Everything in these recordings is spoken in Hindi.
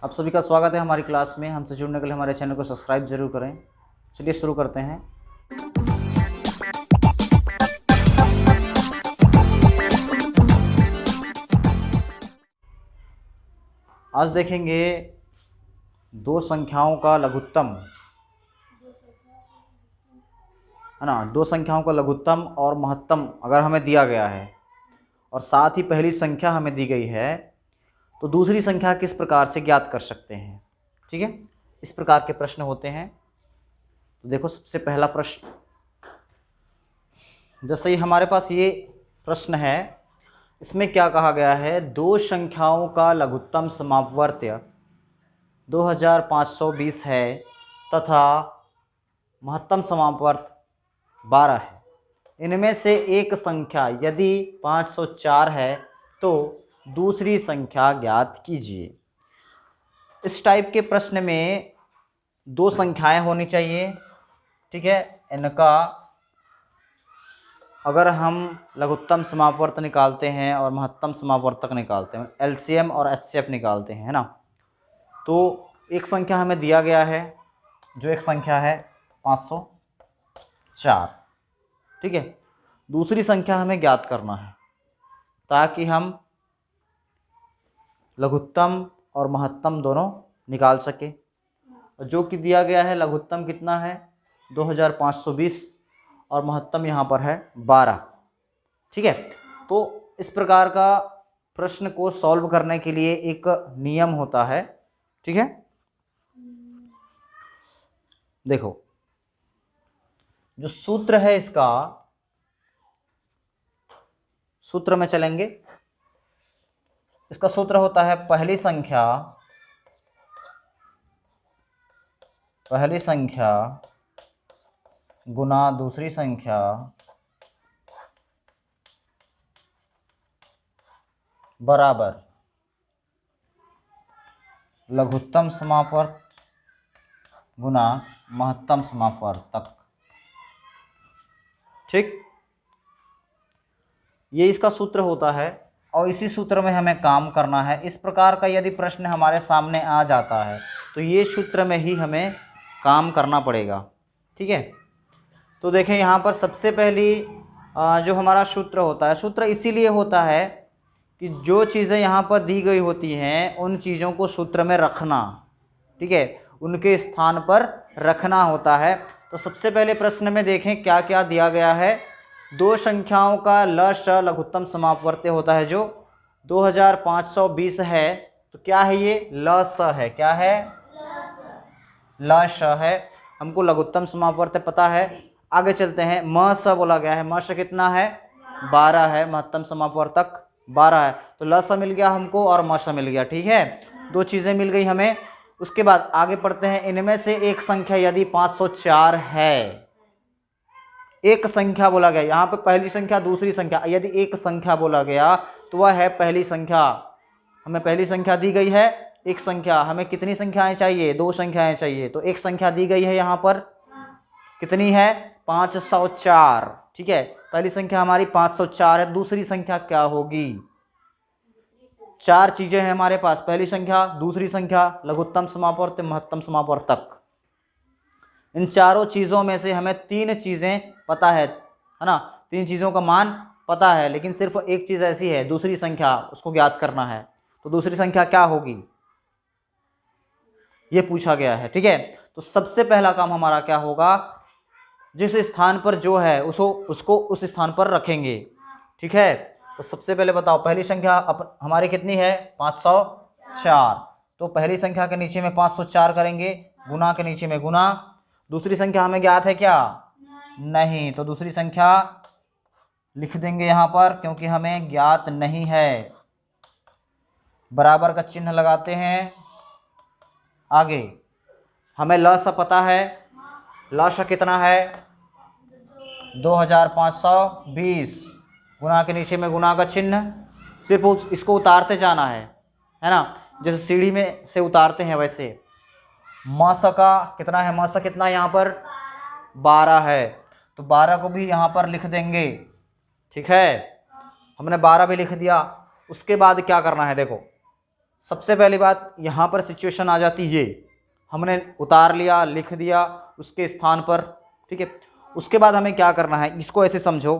आप सभी का स्वागत है हमारी क्लास में। हमसे जुड़ने के लिए हमारे चैनल को सब्सक्राइब जरूर करें। चलिए शुरू करते हैं। आज देखेंगे दो संख्याओं का लघुत्तम, है ना। दो संख्याओं का लघुत्तम और महत्तम अगर हमें दिया गया है और साथ ही पहली संख्या हमें दी गई है, तो दूसरी संख्या किस प्रकार से ज्ञात कर सकते हैं। ठीक है, इस प्रकार के प्रश्न होते हैं। तो देखो, सबसे पहला प्रश्न, जैसे ही हमारे पास ये प्रश्न है, इसमें क्या कहा गया है, दो संख्याओं का लघुत्तम समापवर्त्य 2520 है तथा महत्तम समापवर्त 12 है। इनमें से एक संख्या यदि 504 है तो दूसरी संख्या ज्ञात कीजिए। इस टाइप के प्रश्न में दो संख्याएं होनी चाहिए। ठीक है, इनका अगर हम लघुत्तम समापवर्त निकालते हैं और महत्तम समापवर्तक निकालते हैं, एलसीएम और एचसीएफ निकालते हैं, है ना, तो एक संख्या हमें दिया गया है, जो एक संख्या है 504। ठीक है, दूसरी संख्या हमें ज्ञात करना है ताकि हम लघुत्तम और महत्तम दोनों निकाल सके। जो कि दिया गया है, लघुत्तम कितना है 2520 और महत्तम यहाँ पर है 12। ठीक है, तो इस प्रकार का प्रश्न को सॉल्व करने के लिए एक नियम होता है। ठीक है, देखो, जो सूत्र है, इसका सूत्र में चलेंगे। इसका सूत्र होता है पहली संख्या गुना दूसरी संख्या बराबर लघुत्तम समापवर्त गुना महत्तम समापवर्तक। ठीक, ये इसका सूत्र होता है और इसी सूत्र में हमें काम करना है। इस प्रकार का यदि प्रश्न हमारे सामने आ जाता है तो ये सूत्र में ही हमें काम करना पड़ेगा। ठीक है, तो देखें, यहाँ पर सबसे पहली जो हमारा सूत्र होता है, सूत्र इसीलिए होता है कि जो चीज़ें यहाँ पर दी गई होती हैं उन चीज़ों को सूत्र में रखना। ठीक है, उनके स्थान पर रखना होता है। तो सबसे पहले प्रश्न में देखें क्या क्या दिया गया है। दो संख्याओं का लश लघुत्तम समापवर्त्य होता है, जो 2520 है। तो क्या है ये, लश है। क्या है, लश है। हमको लघुत्तम समापवर्त्य पता है। आगे चलते हैं, म स बोला गया है, म स कितना है 12 है, महत्तम समापवर्तक 12 है। तो ल स मिल गया हमको और म स मिल गया। ठीक है, दो चीज़ें मिल गई हमें। उसके बाद आगे पढ़ते हैं, इनमें से एक संख्या यदि 504 है, एक संख्या बोला गया, यहाँ पे पहली संख्या दूसरी संख्या, यदि एक संख्या बोला गया तो वह है पहली संख्या। हमें पहली संख्या दी गई है, एक संख्या। हमें कितनी संख्याएं चाहिए, दो संख्याएं चाहिए। तो एक संख्या दी गई है यहाँ पर, कितनी है 504। ठीक है, पहली संख्या हमारी 504 है। दूसरी संख्या क्या होगी, चार चीजें हैं हमारे पास, पहली संख्या, दूसरी संख्या, लघुत्तम समापवर्त्य, महत्तम समापवर्तक। इन चारों चीजों में से हमें तीन चीजें पता है ना, तीन चीजों का मान पता है, लेकिन सिर्फ एक चीज ऐसी है, दूसरी संख्या, उसको ज्ञात करना है। तो दूसरी संख्या क्या होगी, ये पूछा गया है। ठीक है, तो सबसे पहला काम हमारा क्या होगा, जिस स्थान पर जो है उसको उस स्थान पर रखेंगे। ठीक है, तो सबसे पहले बताओ, पहली संख्या हमारी कितनी है 504। तो पहली संख्या के नीचे में 504 करेंगे, गुना के नीचे में गुना। दूसरी संख्या हमें ज्ञात है क्या, नहीं, तो दूसरी संख्या लिख देंगे यहाँ पर, क्योंकि हमें ज्ञात नहीं है। बराबर का चिन्ह लगाते हैं। आगे हमें ल सा पता है, ल सा कितना है 2520, गुना के नीचे में गुना का चिन्ह। सिर्फ इसको उतारते जाना है ना, जैसे सीढ़ी में से उतारते हैं वैसे। म स का कितना है, म स कितना यहाँ पर 12 है, तो 12 को भी यहाँ पर लिख देंगे। ठीक है, हमने 12 भी लिख दिया। उसके बाद क्या करना है, देखो सबसे पहली बात यहाँ पर सिचुएशन आ जाती ये, हमने उतार लिया, लिख दिया उसके स्थान पर, ठीक है। उसके बाद हमें क्या करना है, इसको ऐसे समझो,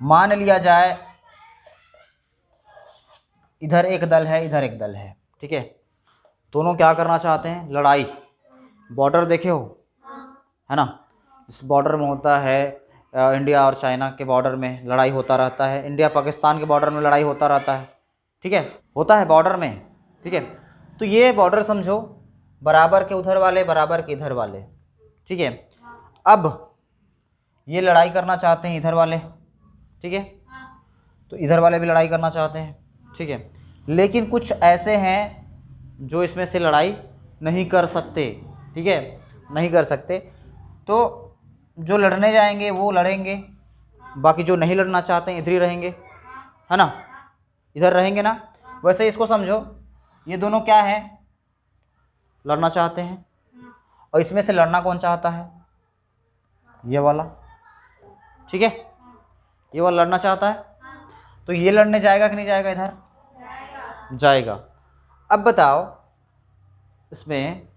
मान लिया जाए इधर एक दल है, इधर एक दल है, ठीक है। दोनों क्या करना चाहते हैं, लड़ाई। बॉर्डर देखे हो, है ना, इस बॉर्डर में होता है इंडिया और चाइना के बॉर्डर में लड़ाई होता रहता है, इंडिया पाकिस्तान के बॉर्डर में लड़ाई होता रहता है, ठीक है, होता है बॉर्डर में, ठीक है। तो ये बॉर्डर समझो, बराबर के उधर वाले, बराबर के इधर वाले, ठीक है। अब ये लड़ाई करना चाहते हैं इधर वाले, ठीक है, तो इधर वाले भी लड़ाई करना चाहते हैं, ठीक है। लेकिन कुछ ऐसे हैं जो इसमें से लड़ाई नहीं कर सकते, ठीक है, नहीं कर सकते। तो जो लड़ने जाएंगे वो लड़ेंगे, बाकी जो नहीं लड़ना चाहते हैं इधर ही रहेंगे, है ना, इधर रहेंगे ना। वैसे इसको समझो, ये दोनों क्या है, लड़ना चाहते हैं, और इसमें से लड़ना कौन चाहता है, ये वाला, ठीक है, ये वाला लड़ना चाहता है। तो ये लड़ने जाएगा कि नहीं जाएगा, इधर जाएगा। अब बताओ, इसमें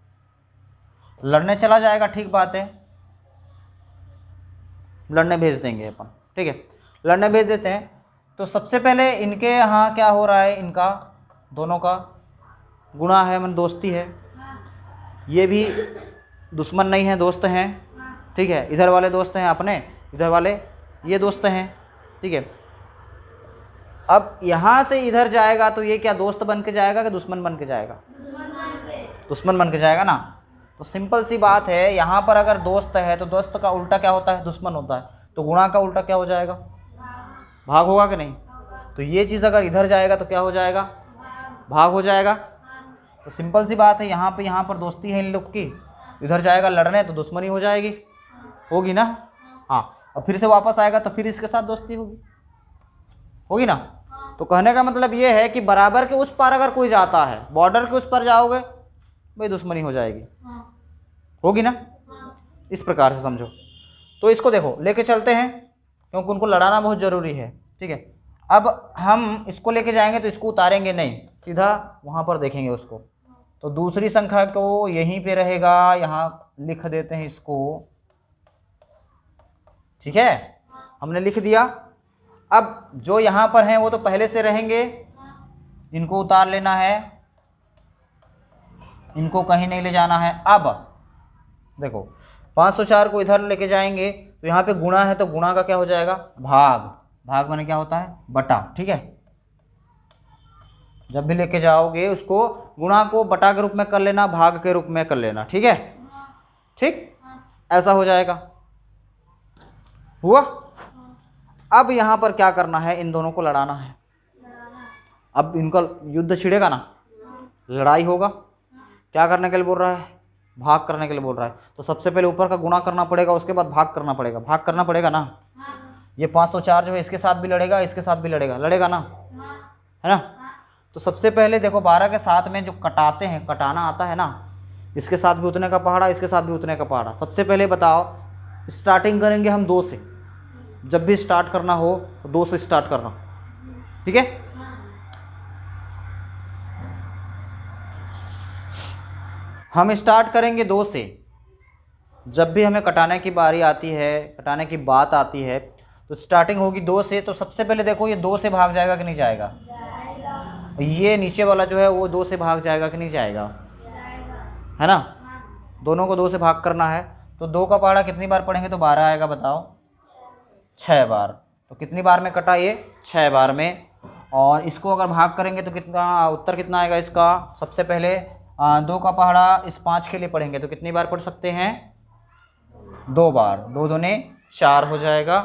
लड़ने चला जाएगा, ठीक बात है, लड़ने भेज देंगे अपन, ठीक है, लड़ने भेज देते हैं। तो सबसे पहले इनके यहाँ क्या हो रहा है, इनका दोनों का गुणा है, मन दोस्ती है, ये भी दुश्मन नहीं है, दोस्त हैं, ठीक है। इधर वाले दोस्त हैं अपने, इधर वाले ये दोस्त हैं, ठीक है। अब यहाँ से इधर जाएगा तो ये क्या दोस्त बन के जाएगा कि दुश्मन बन के जाएगा, दुश्मन बन के जाएगा ना। तो सिंपल सी बात है, यहाँ पर अगर दोस्त है तो दोस्त का उल्टा क्या होता है, दुश्मन होता है। तो गुणा का उल्टा क्या हो जाएगा, भाग होगा कि नहीं। तो ये चीज़ अगर इधर जाएगा तो क्या हो जाएगा, भाग हो जाएगा। तो सिंपल सी बात है, यहाँ पर दोस्ती है इन लोग की, इधर जाएगा लड़ने तो दुश्मनी हो जाएगी, होगी ना। हाँ, और फिर से वापस आएगा तो फिर इसके साथ दोस्ती होगी ना। तो कहने का मतलब ये है कि बराबर के उस पार अगर कोई जाता है, बॉर्डर के उस पार जाओगे भाई दुश्मनी हो जाएगी, होगी ना। इस प्रकार से समझो। तो इसको देखो लेके चलते हैं, क्योंकि उनको लड़ाना बहुत ज़रूरी है, ठीक है। अब हम इसको लेके जाएंगे तो इसको उतारेंगे नहीं, सीधा वहाँ पर देखेंगे उसको। तो दूसरी संख्या को यहीं पे रहेगा, यहाँ लिख देते हैं इसको, ठीक है, हमने लिख दिया। अब जो यहाँ पर हैं वो तो पहले से रहेंगे, इनको उतार लेना है, इनको कहीं नहीं ले जाना है। अब देखो 504 को इधर लेके जाएंगे तो यहाँ पे गुणा है, तो गुणा का क्या हो जाएगा, भाग। भाग माने क्या होता है, बटा, ठीक है। जब भी लेके जाओगे उसको गुणा को बटा के रूप में कर लेना, भाग के रूप में कर लेना, ठीक है, ठीक, ऐसा हो जाएगा, हुआ। अब यहाँ पर क्या करना है, इन दोनों को लड़ाना है। अब इनका युद्ध छिड़ेगा ना, लड़ाई होगा। क्या करने के लिए बोल रहा है, भाग करने के लिए बोल रहा है। तो सबसे पहले ऊपर का गुणा करना पड़ेगा, उसके बाद भाग करना पड़ेगा, भाग करना पड़ेगा ना। ये 504 जो है इसके साथ भी लड़ेगा, इसके साथ भी लड़ेगा, लड़ेगा ना, है ना। तो सबसे पहले देखो 12 के साथ में जो कटाते हैं, कटाना आता है ना, इसके साथ भी उतने का पहाड़ा, इसके साथ भी उतने का पहाड़ा। सबसे पहले बताओ, स्टार्टिंग करेंगे हम 2 से, जब भी स्टार्ट करना हो तो 2 से स्टार्ट करना, ठीक है। हम स्टार्ट करेंगे 2 से, जब भी हमें कटाने की बारी आती है, कटाने की बात आती है तो स्टार्टिंग होगी 2 से। तो सबसे पहले देखो ये 2 से भाग जाएगा कि नहीं जाएगा, ये नीचे वाला जो है वो 2 से भाग जाएगा कि नहीं जाएगा, है ना। दोनों को 2 से भाग करना है। तो 2 का पहाड़ा कितनी बार पढ़ेंगे तो 12 आएगा, बताओ 6 बार। तो कितनी बार में कटा ये, 6 बार में। और इसको अगर भाग करेंगे तो कितना उत्तर कितना आएगा इसका, सबसे पहले 2 का पहाड़ा इस 5 के लिए पढ़ेंगे तो कितनी बार पढ़ सकते हैं, 2 बार। 2 दूने 4 हो जाएगा,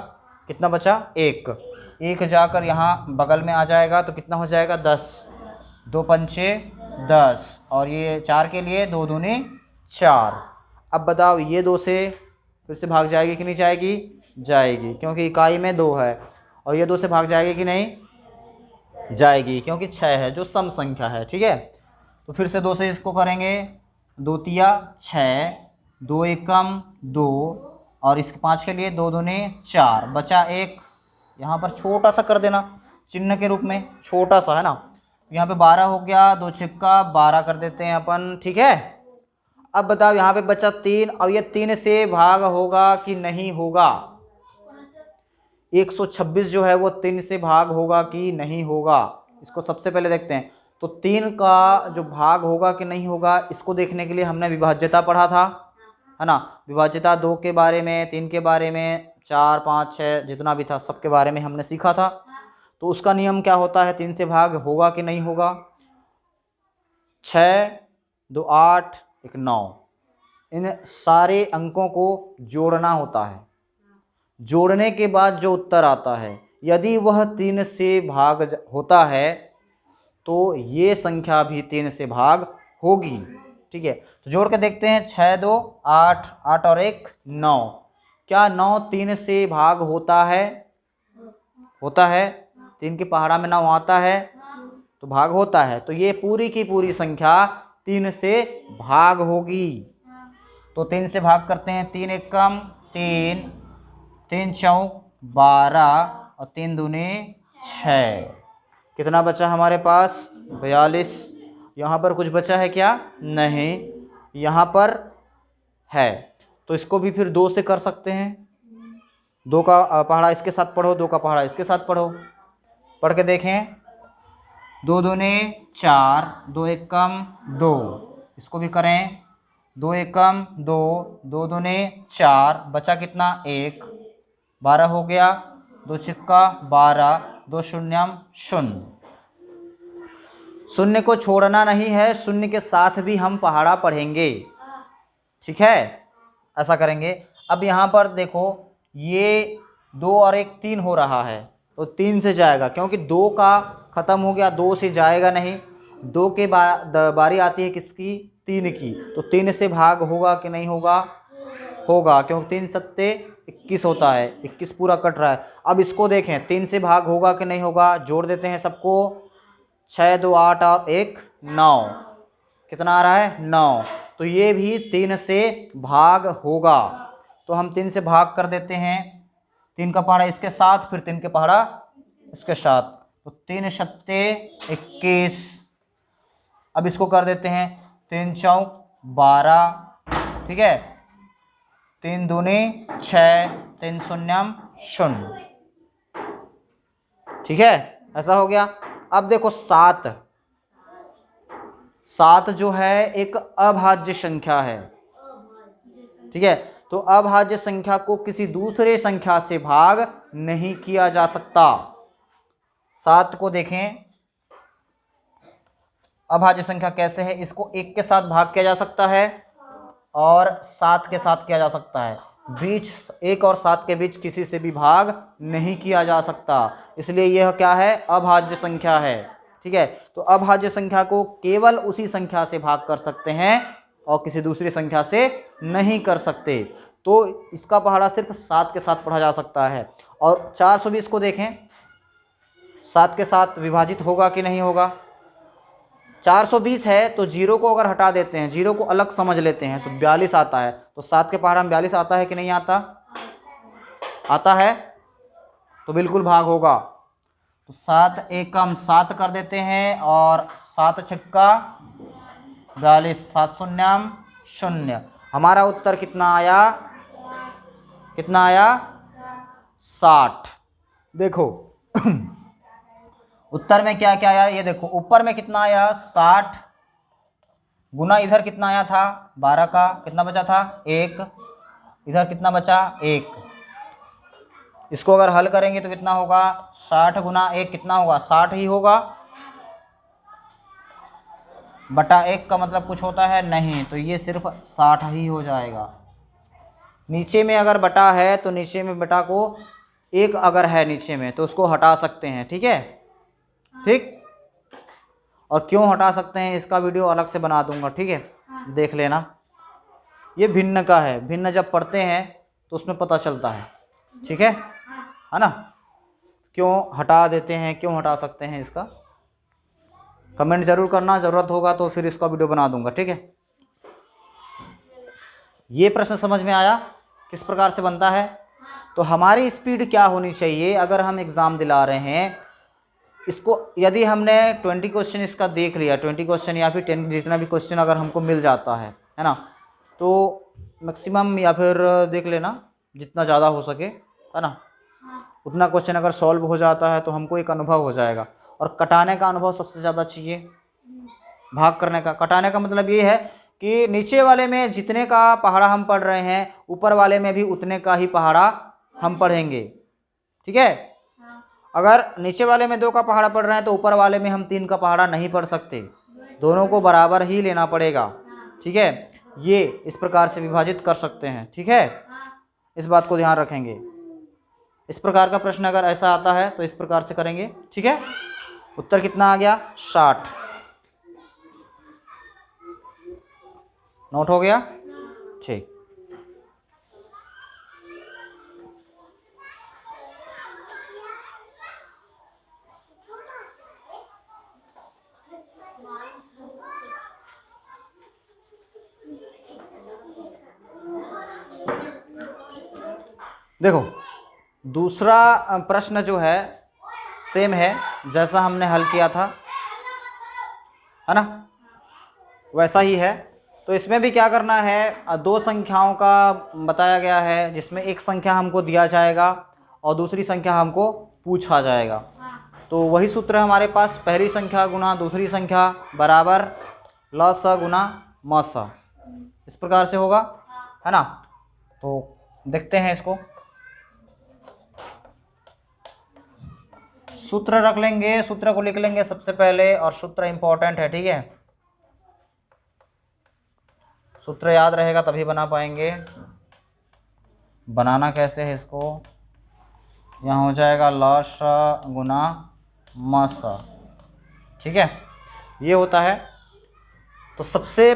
कितना बचा 1 जाकर यहाँ बगल में आ जाएगा तो कितना हो जाएगा 10, 2 पंचे 10, और ये 4 के लिए 2 दूने 4। अब बताओ ये 2 से फिर से भाग जाएगी कि नहीं जाएगी, जाएगी, क्योंकि इकाई में 2 है। और ये 2 से भाग जाएगी कि नहीं, जाएगी, क्योंकि 6 है जो सम संख्या है, ठीक है। तो फिर से 2 से इसको करेंगे, 2 तिया 6, 2 एकम 2, और इसके 5 के लिए 2 दूने 4, बचा 1, यहाँ पर छोटा सा कर देना चिन्ह के रूप में, छोटा सा, है ना। यहाँ पे 12 हो गया, 2 छिक्का 12 कर देते हैं अपन, ठीक है। अब बताओ यहाँ पे बचा 3, और ये 3 से भाग होगा कि नहीं होगा? 126 जो है वो 3 से भाग होगा कि नहीं होगा, इसको सबसे पहले देखते हैं। तो 3 का जो भाग होगा कि नहीं होगा, इसको देखने के लिए हमने विभाज्यता पढ़ा था, है ना। विभाज्यता 2 के बारे में, 3 के बारे में, 4, 5, 6 जितना भी था सबके बारे में हमने सीखा था। तो उसका नियम क्या होता है, 3 से भाग होगा कि नहीं होगा? 6, 2, 8, 1, 9, इन सारे अंकों को जोड़ना होता है। जोड़ने के बाद जो उत्तर आता है, यदि वह 3 से भाग होता है तो ये संख्या भी 3 से भाग होगी, ठीक है। तो जोड़ के देखते हैं, 6, 2, 8, 8 और 1, 9। क्या 9 3 से भाग होता है? होता है। 3 की पहाड़ा में 9 आता है तो भाग होता है। तो ये पूरी की पूरी संख्या 3 से भाग होगी। तो 3 से भाग करते हैं, 3 एकम 3, 3 चौक 12 और 3 दूने 6। कितना बचा हमारे पास? 42। यहाँ पर कुछ बचा है क्या? नहीं, यहाँ पर है। तो इसको भी फिर 2 से कर सकते हैं। 2 का पहाड़ा इसके साथ पढ़ो, 2 का पहाड़ा इसके साथ पढ़ो, पढ़ के देखें। 2 दूने 4, 2 एकम 2, इसको भी करें। 2 एकम 2, 2 दूने 4, बचा कितना? 1, 12 हो गया। 2 छिक्का 12, 2 शून्यम 0। शून्य को छोड़ना नहीं है, शून्य के साथ भी हम पहाड़ा पढ़ेंगे, ठीक है। ऐसा करेंगे। अब यहाँ पर देखो, ये 2 और 1 3 हो रहा है, तो 3 से जाएगा, क्योंकि 2 का ख़त्म हो गया, 2 से जाएगा नहीं। 2 के बारी आती है किसकी? 3 की। तो 3 से भाग होगा कि नहीं होगा? होगा, क्योंकि 3 सत्ते 21 होता है, 21 पूरा कट रहा है। अब इसको देखें, 3 से भाग होगा कि नहीं होगा? जोड़ देते हैं सबको। 6, 2, 8 और 1, 9। कितना आ रहा है? 9। तो ये भी 3 से भाग होगा। तो हम 3 से भाग कर देते हैं। 3 का पहाड़ा इसके साथ, फिर 3 के पहाड़ा इसके साथ, तो 3 सत्ते 21। अब इसको कर देते हैं, 3 चौक 12, ठीक है। 3 दूनी 6, 3 शून्यम 0, ठीक है। ऐसा हो गया। अब देखो 7 जो है एक अभाज्य संख्या है, ठीक है। तो अभाज्य संख्या को किसी दूसरे संख्या से भाग नहीं किया जा सकता। 7 को देखें, अभाज्य संख्या कैसे है? इसको 1 के साथ भाग किया जा सकता है और 7 के साथ किया जा सकता है। बीच 1 और 7 के बीच किसी से भी भाग नहीं किया जा सकता, इसलिए यह क्या है? अभाज्य संख्या है, ठीक है। तो अभाज्य संख्या को केवल उसी संख्या से भाग कर सकते हैं और किसी दूसरी संख्या से नहीं कर सकते। तो इसका पहाड़ा सिर्फ 7 के साथ पढ़ा जा सकता है। और 420 को देखें, 7 के साथ विभाजित होगा कि नहीं होगा? 420 है तो 0 को अगर हटा देते हैं, 0 को अलग समझ लेते हैं, तो 42 आता है। तो 7 के पहाड़ा में 42 आता है कि नहीं आता? आता है, तो बिल्कुल भाग होगा। तो 7 एकम 7 कर देते हैं और 7 छिक्का 42, 7 शून्यम 0। हमारा उत्तर कितना आया? कितना आया? 60। देखो उत्तर में क्या क्या आया, ये देखो। ऊपर में कितना आया? 60 गुना इधर कितना आया था? 12 का कितना बचा था? 1। इधर कितना बचा? 1। इसको अगर हल करेंगे तो कितना होगा? 60 गुना 1 कितना होगा? 60 ही होगा। बटा 1 का मतलब कुछ होता है? नहीं, तो ये सिर्फ 60 ही हो जाएगा। नीचे में अगर बटा है तो नीचे में बटा को 1 अगर है नीचे में तो उसको हटा सकते हैं, ठीक है। ठीक, और क्यों हटा सकते हैं इसका वीडियो अलग से बना दूंगा, ठीक है, देख लेना। ये भिन्न का है, भिन्न जब पढ़ते हैं तो उसमें पता चलता है, ठीक है ना। क्यों हटा देते हैं, क्यों हटा सकते हैं, इसका कमेंट जरूर करना, ज़रूरत होगा तो फिर इसका वीडियो बना दूंगा, ठीक है। ये प्रश्न समझ में आया किस प्रकार से बनता है? तो हमारी स्पीड क्या होनी चाहिए अगर हम एग्ज़ाम दिला रहे हैं इसको, यदि हमने 20 क्वेश्चन इसका देख लिया, 20 क्वेश्चन या फिर 10 जितना भी क्वेश्चन अगर हमको मिल जाता है ना, तो मैक्सिमम या फिर देख लेना जितना ज़्यादा हो सके, है ना, उतना क्वेश्चन अगर सॉल्व हो जाता है तो हमको एक अनुभव हो जाएगा। और कटाने का अनुभव सबसे ज़्यादा चाहिए, भाग करने का। कटाने का मतलब ये है कि नीचे वाले में जितने का पहाड़ा हम पढ़ रहे हैं ऊपर वाले में भी उतने का ही पहाड़ा हम पढ़ेंगे, ठीक है। अगर नीचे वाले में 2 का पहाड़ा पढ़ रहे हैं तो ऊपर वाले में हम 3 का पहाड़ा नहीं पढ़ सकते, दोनों को बराबर ही लेना पड़ेगा, ठीक है। ये इस प्रकार से विभाजित कर सकते हैं, ठीक है, इस बात को ध्यान रखेंगे। इस प्रकार का प्रश्न अगर ऐसा आता है तो इस प्रकार से करेंगे, ठीक है। उत्तर कितना आ गया? 60। नोट हो गया? ठीक। देखो दूसरा प्रश्न जो है सेम है जैसा हमने हल किया था, है ना, वैसा ही है। तो इसमें भी क्या करना है, 2 संख्याओं का बताया गया है जिसमें एक संख्या हमको दिया जाएगा और दूसरी संख्या हमको पूछा जाएगा। तो वही सूत्र है हमारे पास, पहली संख्या गुना दूसरी संख्या बराबर ल स गुना म स, इस प्रकार से होगा, है ना। तो देखते हैं इसको, सूत्र रख लेंगे, सूत्र को लिख लेंगे सबसे पहले, और सूत्र इंपॉर्टेंट है, ठीक है। सूत्र याद रहेगा तभी बना पाएंगे। बनाना कैसे है इसको, यहाँ हो जाएगा ल स गुना म स, ठीक है, ये होता है। तो सबसे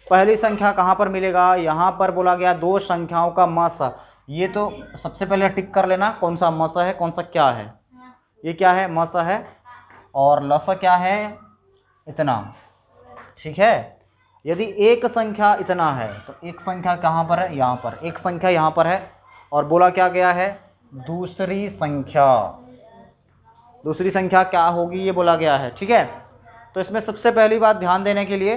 पहली संख्या कहाँ पर मिलेगा, यहाँ पर बोला गया 2 संख्याओं का म स। ये तो सबसे पहले टिक कर लेना कौन सा म स है, कौन सा क्या है। ये क्या है, म स है, और ल स क्या है, इतना, ठीक है। यदि एक संख्या इतना है तो एक संख्या कहाँ पर है, यहाँ पर, एक संख्या यहाँ पर है, और बोला क्या गया है, दूसरी संख्या क्या होगी ये बोला गया है, ठीक है। तो इसमें सबसे पहली बात ध्यान देने के लिए,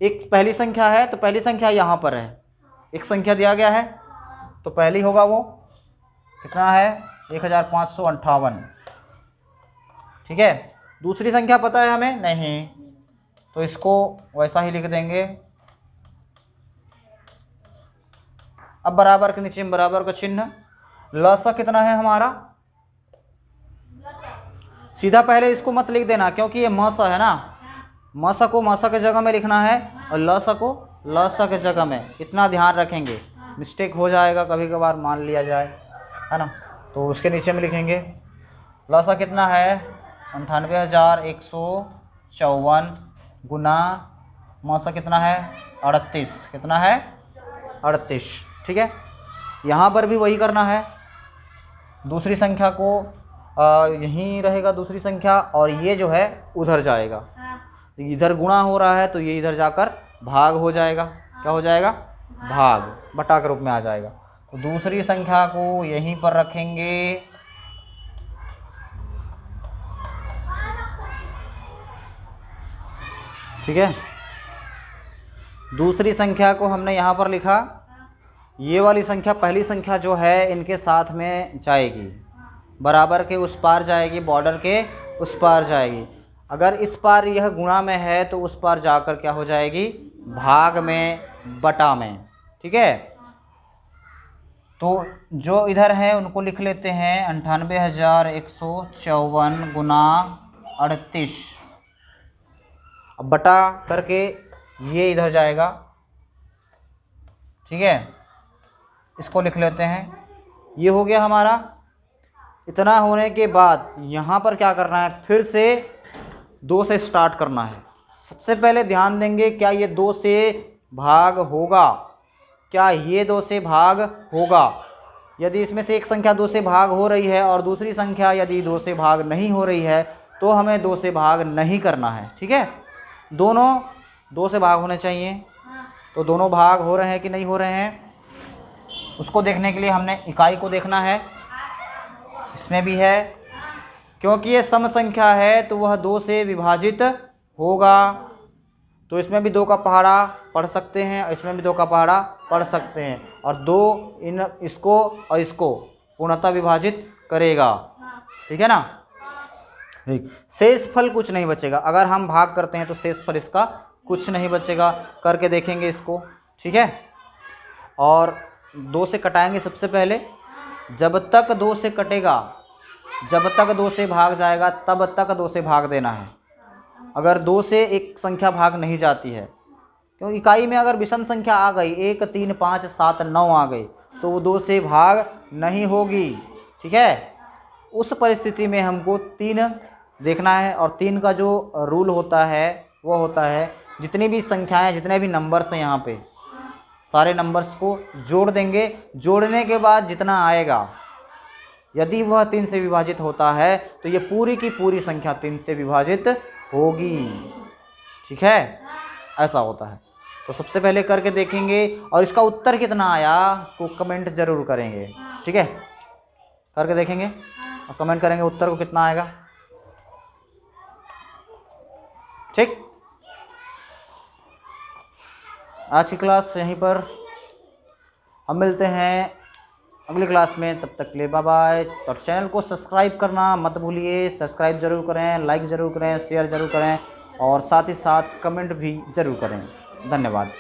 एक पहली संख्या है तो पहली संख्या यहाँ पर है, एक संख्या दिया गया है तो पहली होगा वो कितना है, 1558, ठीक है। दूसरी संख्या पता है हमें नहीं, तो इसको वैसा ही लिख देंगे। अब बराबर के नीचे बराबर का चिन्ह, ल स कितना है हमारा, सीधा पहले इसको मत लिख देना क्योंकि ये म स है ना, म स को म स के जगह में लिखना है और ल स को ल स के जगह में, इतना ध्यान रखेंगे, मिस्टेक हो जाएगा कभी कभार मान लिया जाए, है ना। तो उसके नीचे में लिखेंगे ल स कितना है 98,154 गुना म स कितना है 38, कितना है 38, ठीक है। यहाँ पर भी वही करना है, दूसरी संख्या को यहीं रहेगा दूसरी संख्या, और ये जो है उधर जाएगा, इधर गुणा हो रहा है तो ये इधर जाकर भाग हो जाएगा, क्या हो जाएगा, भाग, बटा के रूप में आ जाएगा। तो दूसरी संख्या को यहीं पर रखेंगे, ठीक है। दूसरी संख्या को हमने यहाँ पर लिखा, ये वाली संख्या पहली संख्या जो है इनके साथ में जाएगी, बराबर के उस पार जाएगी, बॉर्डर के उस पार जाएगी। अगर इस पार यह गुणा में है तो उस पार जाकर क्या हो जाएगी, भाग में, बटा में, ठीक है। तो जो इधर है उनको लिख लेते हैं 98,154 गुना 38, अब बटा करके ये इधर जाएगा, ठीक है, इसको लिख लेते हैं। ये हो गया हमारा। इतना होने के बाद यहाँ पर क्या करना है, फिर से 2 से स्टार्ट करना है। सबसे पहले ध्यान देंगे क्या ये 2 से भाग होगा, क्या ये 2 से भाग होगा। यदि इसमें से एक संख्या 2 से भाग हो रही है और दूसरी संख्या यदि 2 से भाग नहीं हो रही है तो हमें 2 से भाग नहीं करना है, ठीक है। दोनों 2 से भाग होने चाहिए, तो दोनों भाग हो रहे हैं कि नहीं हो रहे हैं, उसको देखने के लिए हमने इकाई को देखना है। इसमें भी है, क्योंकि ये सम संख्या है तो वह 2 से विभाजित होगा। तो इसमें भी 2 का पहाड़ा पढ़ सकते हैं, इसमें भी 2 का पहाड़ा पढ़ सकते हैं, और 2 इसको और इसको पूर्णतः विभाजित करेगा। ठीक है ना। ठीक, शेषफल कुछ नहीं बचेगा। अगर हम भाग करते हैं तो शेषफल इसका कुछ नहीं बचेगा। करके देखेंगे इसको। ठीक है, और 2 से कटाएंगे सबसे पहले। जब तक 2 से कटेगा, जब तक 2 से भाग जाएगा तब तक 2 से भाग देना है। अगर 2 से एक संख्या भाग नहीं जाती है, क्योंकि इकाई में अगर विषम संख्या आ गई 1 3 5 7 9 आ गई तो वो 2 से भाग नहीं होगी। ठीक है, उस परिस्थिति में हमको 3 देखना है, और 3 का जो रूल होता है वो होता है जितनी भी संख्याएं, जितने भी नंबर्स हैं यहाँ पे सारे नंबर्स को जोड़ देंगे। जोड़ने के बाद जितना आएगा, यदि वह 3 से विभाजित होता है तो ये पूरी की पूरी संख्या 3 से विभाजित होगी। ठीक है, ऐसा होता है। तो सबसे पहले करके देखेंगे, और इसका उत्तर कितना आया उसको कमेंट जरूर करेंगे। ठीक है, करके देखेंगे और कमेंट करेंगे उत्तर को कितना आएगा। ठीक, आज की क्लास यहीं पर, हम मिलते हैं अगली क्लास में। तब तक के लिए बाय बाय। और चैनल को सब्सक्राइब करना मत भूलिए। सब्सक्राइब जरूर करें, लाइक ज़रूर करें, शेयर ज़रूर करें, और साथ ही साथ कमेंट भी ज़रूर करें। धन्यवाद।